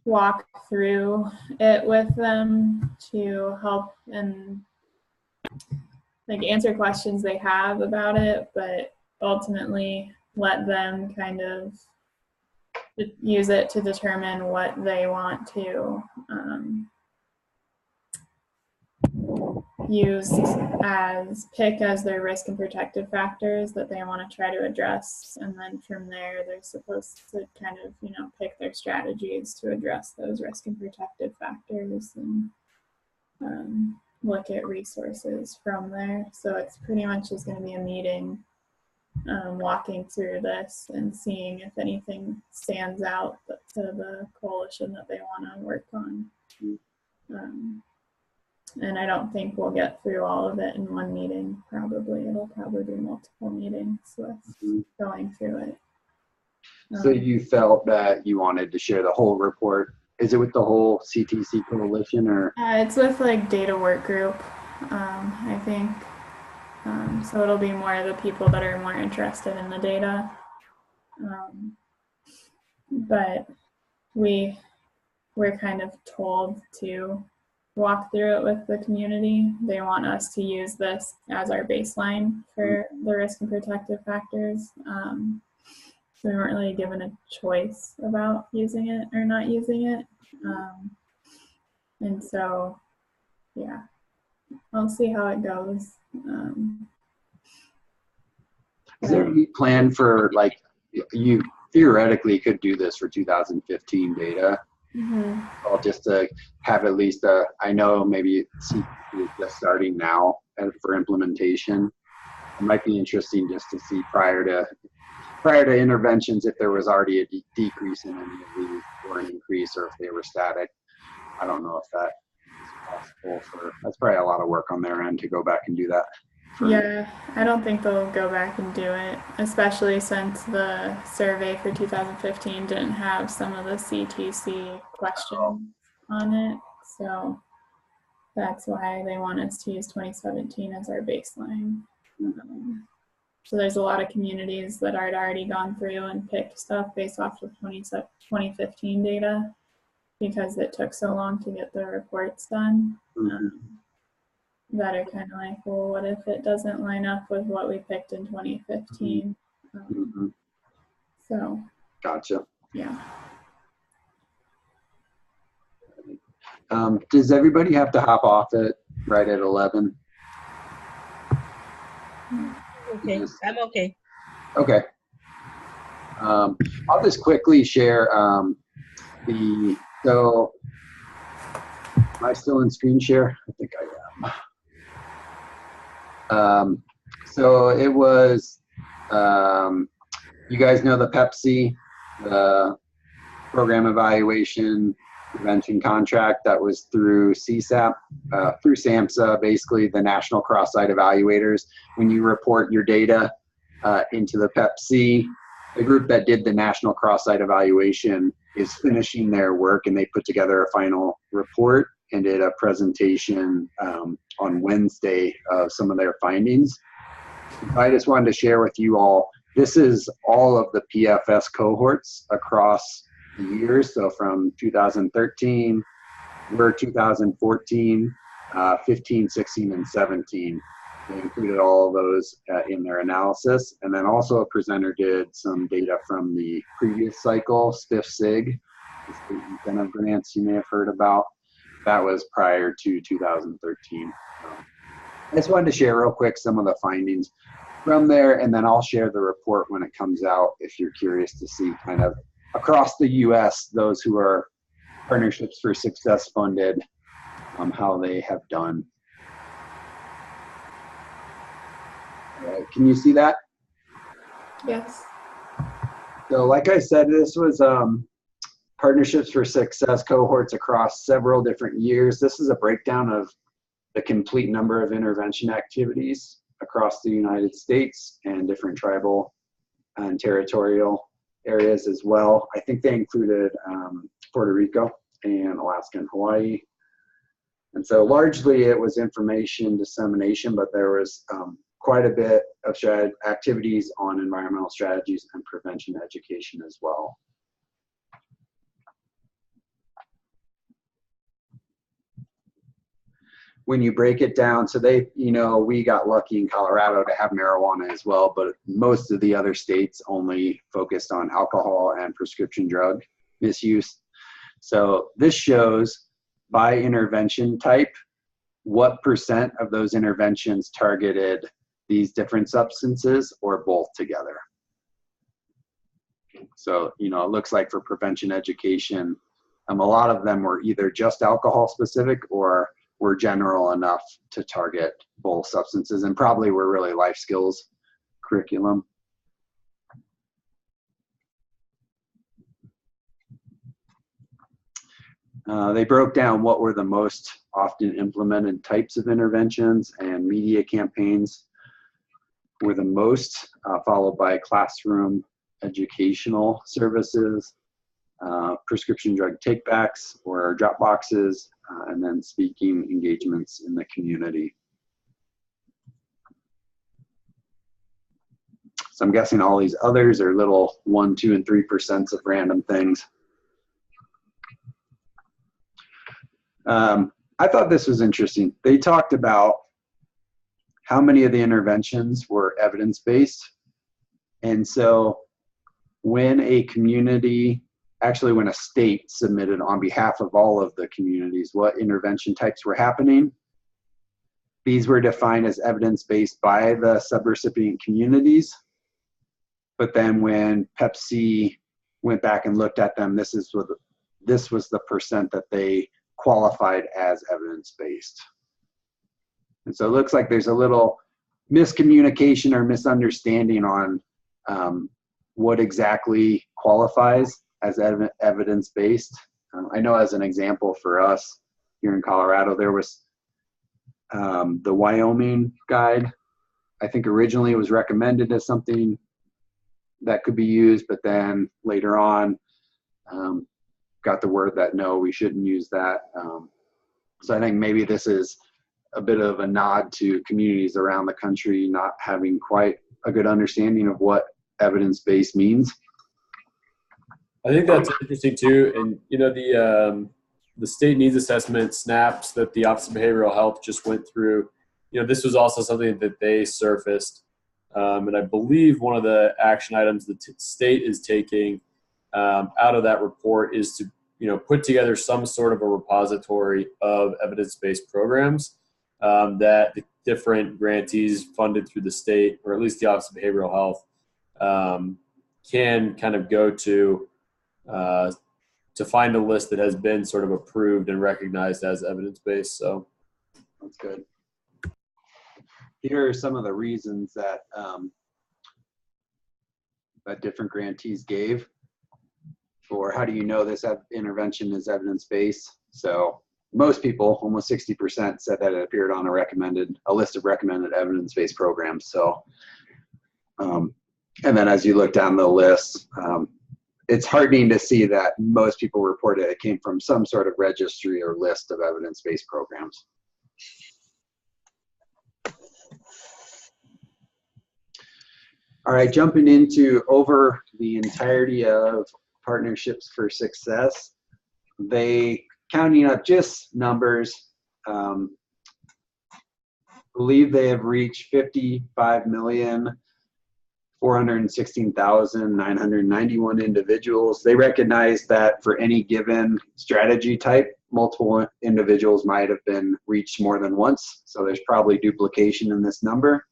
B: walk through it with them to help and like answer questions they have about it, but ultimately let them kind of use it to determine what they want to use pick as their risk and protective factors that they want to try to address, and then from there they're supposed to kind of pick their strategies to address those risk and protective factors, and look at resources from there. So it's pretty much just going to be a meeting, walking through this and seeing if anything stands out to the coalition that they want to work on. And I don't think we'll get through all of it in one meeting. It'll probably be multiple meetings with going through it.
A: So you felt that you wanted to share the whole report. Is it with the whole CTC coalition, or?
B: It's with like data work group, I think. So it'll be more the people that are more interested in the data. But we're kind of told to walk through it with the community. They want us to use this as our baseline for the risk and protective factors. So we weren't really given a choice about using it or not using it. And so, yeah, I'll see how it goes.
A: Is there any plan for, like, you theoretically could do this for 2015 data? Well, just to have at least I know maybe CTC is just starting now for implementation. It might be interesting just to see prior to interventions if there was already a decrease in any of these, or an increase, or if they were static. I don't know if that is possible. That's probably a lot of work on their end to go back and do that.
B: Yeah, I don't think they'll go back and do it, especially since the survey for 2015 didn't have some of the CTC questions on it. So that's why they want us to use 2017 as our baseline. So there's a lot of communities that had already gone through and picked stuff based off of 2015 data because it took so long to get the reports done. That are kind of like, well, what if it doesn't line up with what we picked in 2015? So,
A: gotcha.
B: Yeah.
A: Does everybody have to hop off it right at 11?
D: Okay, I'm okay.
A: Okay. I'll just quickly share so am I still in screen share? I think I am. So it was, you guys know the PEP-C, the program evaluation prevention contract that was through CSAP, through SAMHSA, basically the National Cross-Site Evaluators. When you report your data into the PEP-C, the group that did the National Cross-Site Evaluation is finishing their work, and they put together a final report and did a presentation on Wednesday of some of their findings. I just wanted to share with you all, this is all of the PFS cohorts across the years. So from 2013, we're 2014, 15, 16, and 17. They included all of those in their analysis. And then also a presenter did some data from the previous cycle, SPIF-SIG, the state incentive grants you may have heard about. That was prior to 2013. I just wanted to share real quick some of the findings from there, and then I'll share the report when it comes out if you're curious to see kind of across the US, those who are Partnerships for Success funded, how they have done. Can you see that?
B: Yes.
A: So like I said, this was Partnerships for Success cohorts across several different years. This is a breakdown of the complete number of intervention activities across the United States and different tribal and territorial areas as well. I think they included Puerto Rico and Alaska and Hawaii. And so largely it was information dissemination, but there was quite a bit of activities on environmental strategies and prevention education as well. when you break it down, so they, we got lucky in Colorado to have marijuana as well, but most of the other states only focused on alcohol and prescription drug misuse. So this shows by intervention type, what % of those interventions targeted these different substances or both together. So, it looks like for prevention education, a lot of them were either just alcohol specific or were general enough to target both substances, and probably were really life skills curriculum. They broke down what were the most often implemented types of interventions, and media campaigns were the most, followed by classroom educational services, prescription drug takebacks or drop boxes, and then speaking engagements in the community. So I'm guessing all these others are little 1%, 2%, and 3% of random things. I thought this was interesting. They talked about how many of the interventions were evidence-based. And so when a community, actually when a state submitted on behalf of all of the communities what intervention types were happening, these were defined as evidence-based by the subrecipient communities. But then when PEP-C went back and looked at them, this was the % that they qualified as evidence-based. And so it looks like there's a little miscommunication or misunderstanding on what exactly qualifies as evidence-based. I know as an example for us here in Colorado, there was the Wyoming guide. I think originally it was recommended as something that could be used, but then later on got the word that no, we shouldn't use that. So I think maybe this is a bit of a nod to communities around the country not having quite a good understanding of what evidence-based means.
C: I think that's interesting too. And the state needs assessment snaps that the Office of Behavioral Health just went through, this was also something that they surfaced. And I believe one of the action items the state is taking out of that report is to put together some sort of a repository of evidence-based programs that the different grantees funded through the state, or at least the Office of Behavioral Health, can kind of go to find a list that has been sort of approved and recognized as evidence-based. So
A: that's good. Here are some of the reasons that that different grantees gave for how do you know this intervention is evidence-based. So most people, almost 60%, said that it appeared on a list of recommended evidence-based programs. So, and then as you look down the list, it's heartening to see that most people reported it came from some sort of registry or list of evidence-based programs. All right, jumping into over the entirety of Partnerships for Success, they, counting up just numbers, believe they have reached 55,416,991 individuals. They recognize that for any given strategy type, multiple individuals might have been reached more than once, so there's probably duplication in this number.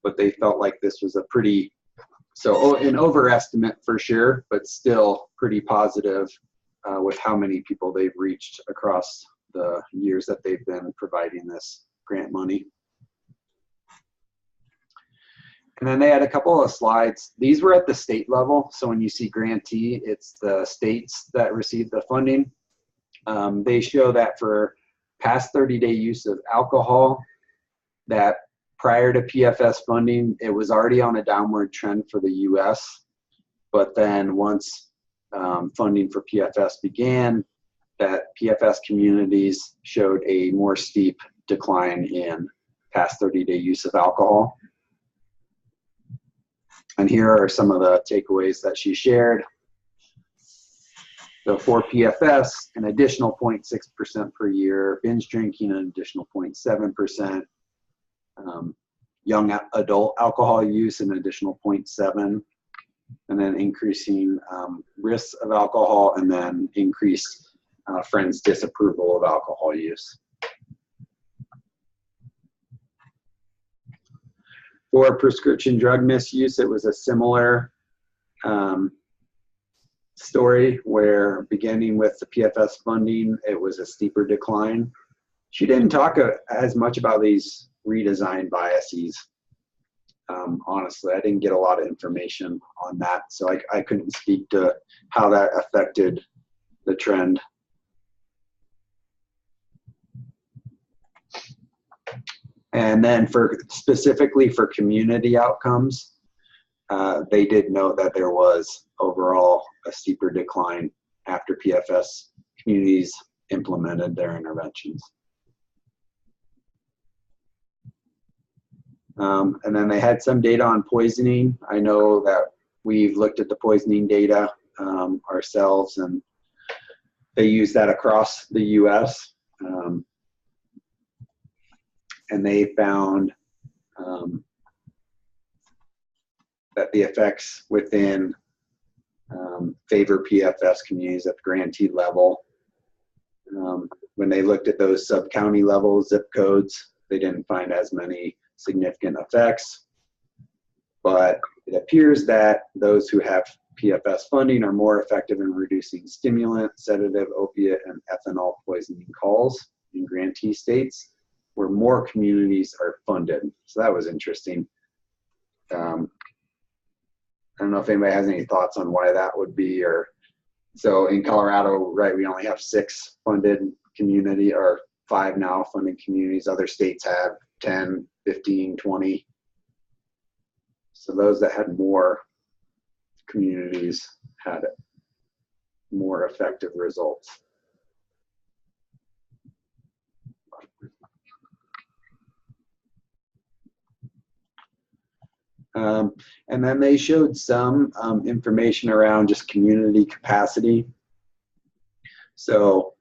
A: But they felt like this was an overestimate for sure, but still pretty positive with how many people they've reached across the years that they've been providing this grant money. And then they had a couple of slides. These were at the state level. So when you see grantee, it's the states that receive the funding. They show that for past 30-day use of alcohol, that prior to PFS funding, it was already on a downward trend for the US. But then once funding for PFS began, that PFS communities showed a more steep decline in past 30-day use of alcohol. And here are some of the takeaways that she shared. So for PFS, an additional 0.6% per year, binge drinking an additional 0.7%, young adult alcohol use an additional 0.7%, and then increasing risks of alcohol, and then increased friends' disapproval of alcohol use. For prescription drug misuse, it was a similar story where beginning with the PFS funding, it was a steeper decline. She didn't talk as much about these redesign biases. Honestly, I didn't get a lot of information on that, so I couldn't speak to how that affected the trend. And then specifically for community outcomes, they did note that there was overall a steeper decline after PFS communities implemented their interventions. And then they had some data on poisoning. I know that we've looked at the poisoning data ourselves, and they use that across the US. And they found that the effects within favor PFS communities at the grantee level. When they looked at those sub-county level zip codes, they didn't find as many significant effects, but it appears that those who have PFS funding are more effective in reducing stimulant, sedative, opiate, and ethanol poisoning calls in grantee states where more communities are funded. So that was interesting. I don't know if anybody has any thoughts on why that would be. Or so in Colorado, right, we only have 6 funded community, or 5 now funded communities. Other states have 10, 15, 20. So those that had more communities had more effective results. And then they showed some information around just community capacity. So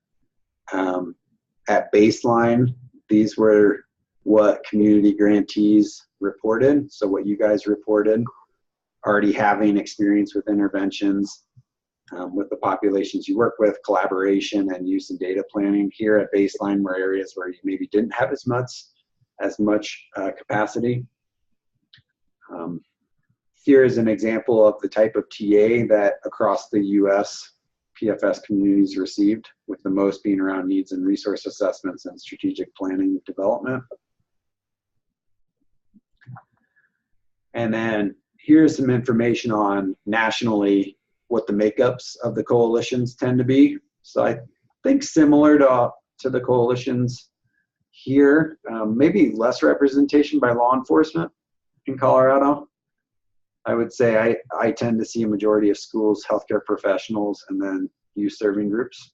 A: at baseline, these were what community grantees reported. So what you guys reported, already having experience with interventions with the populations you work with, collaboration and use in data planning. Here at baseline were areas where you maybe didn't have as much capacity. Here is an example of the type of TA that across the US PFS communities received, with the most being around needs and resource assessments and strategic planning development. And then here's some information on nationally what the makeups of the coalitions tend to be. So I think similar to the coalitions here, maybe less representation by law enforcement in Colorado. I would say I tend to see a majority of schools, healthcare professionals, and then youth serving groups.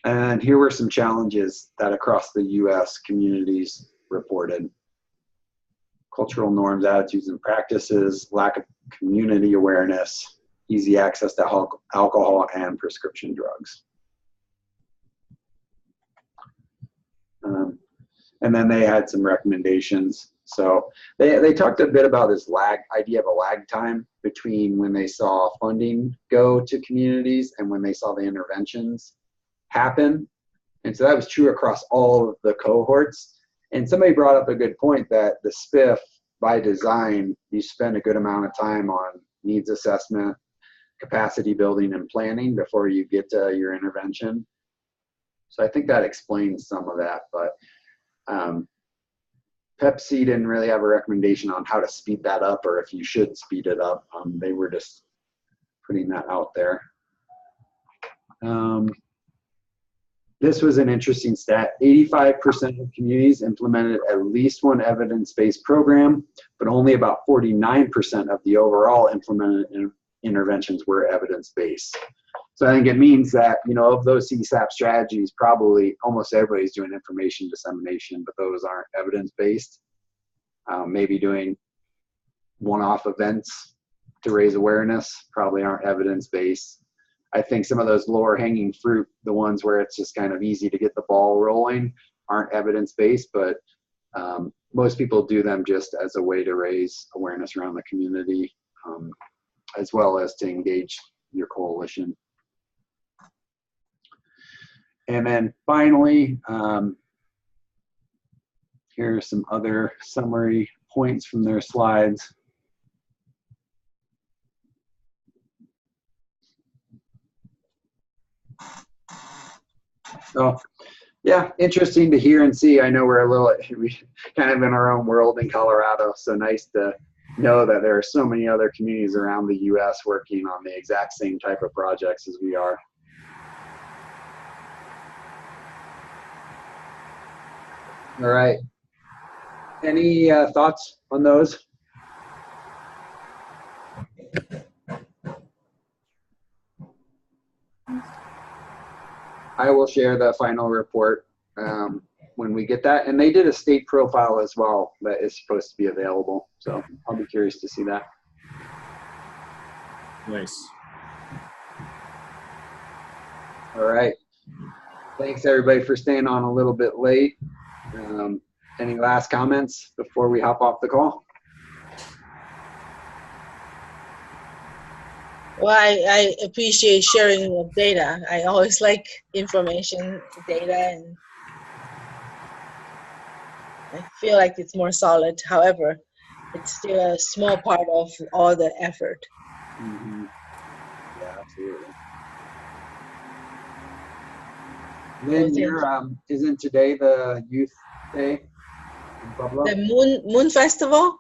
A: And here were some challenges that across the US communities reported. Cultural norms, attitudes, and practices, lack of community awareness, easy access to alcohol and prescription drugs. And then they had some recommendations. So they talked a bit about this idea of a lag time between when they saw funding go to communities and when they saw the interventions happen. And so that was true across all of the cohorts. And somebody brought up a good point that the SPIF, by design, you spend a good amount of time on needs assessment, capacity building, and planning before you get to your intervention. So I think that explains some of that. But PEP-C didn't really have a recommendation on how to speed that up or if you should speed it up. They were just putting that out there. This was an interesting stat. 85% of communities implemented at least one evidence-based program, but only about 49% of the overall implemented interventions were evidence-based. So I think it means that, you know, of those CSAP strategies, probably almost everybody's doing information dissemination, but those aren't evidence-based. Maybe doing one-off events to raise awareness probably aren't evidence-based. I think some of those lower hanging fruit, the ones where it's just kind of easy to get the ball rolling, aren't evidence-based, but most people do them just as a way to raise awareness around the community, as well as to engage your coalition. And then finally, here are some other summary points from their slides. So, yeah, interesting to hear and see. I know we kind of in our own world in Colorado, so nice to know that there are so many other communities around the U.S. working on the exact same type of projects as we are. All right. Any thoughts on those? I will share the final report when we get that. And they did a state profile as well that is supposed to be available. So I'll be curious to see that.
C: Nice.
A: All right. Thanks everybody for staying on a little bit late. Any last comments before we hop off the call?
D: Well, I appreciate sharing of data. I always like information, data, and I feel like it's more solid. However, it's still a small part of all the effort.
A: Mm-hmm. Yeah, absolutely. Lynn, isn't today the Youth Day in Pueblo?
D: The Moon Festival?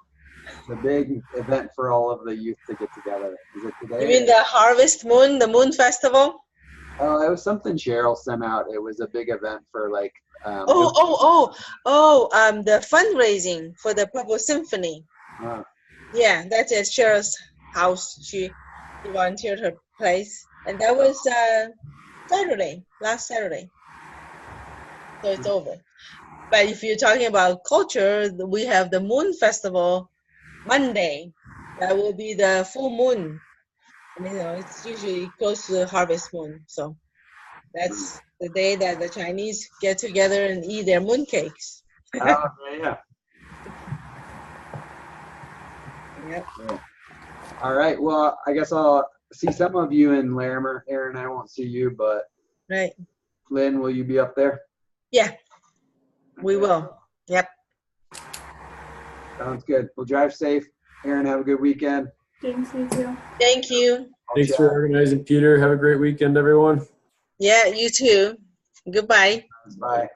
A: The big event for all of the youth to get together. Is it today?
D: You mean the Harvest Moon, the Moon Festival?
A: Oh, it was something Cheryl sent out. It was a big event for like.
D: The fundraising for the Pueblo Symphony. Yeah, that's at Cheryl's house. She volunteered her place, and that was last Saturday. So it's over. But if you're talking about culture, we have the Moon Festival Monday. That will be the full moon. And, it's usually close to the harvest moon. So that's the day that the Chinese get together and eat their moon cakes.
A: Oh, yeah.
D: Yep.
A: Cool. All right. Well, I guess I'll see some of you in Larimer. Aaron, I won't see you, but
D: Right.
A: Lynn, will you be up there?
D: Yeah, we will. Yep.
A: Sounds good. Well, drive safe. Aaron, have a good weekend.
B: Thanks, you too.
D: Thank you.
C: Thanks for organizing, Peter. Have a great weekend, everyone.
D: Yeah, you too. Goodbye.
A: Bye.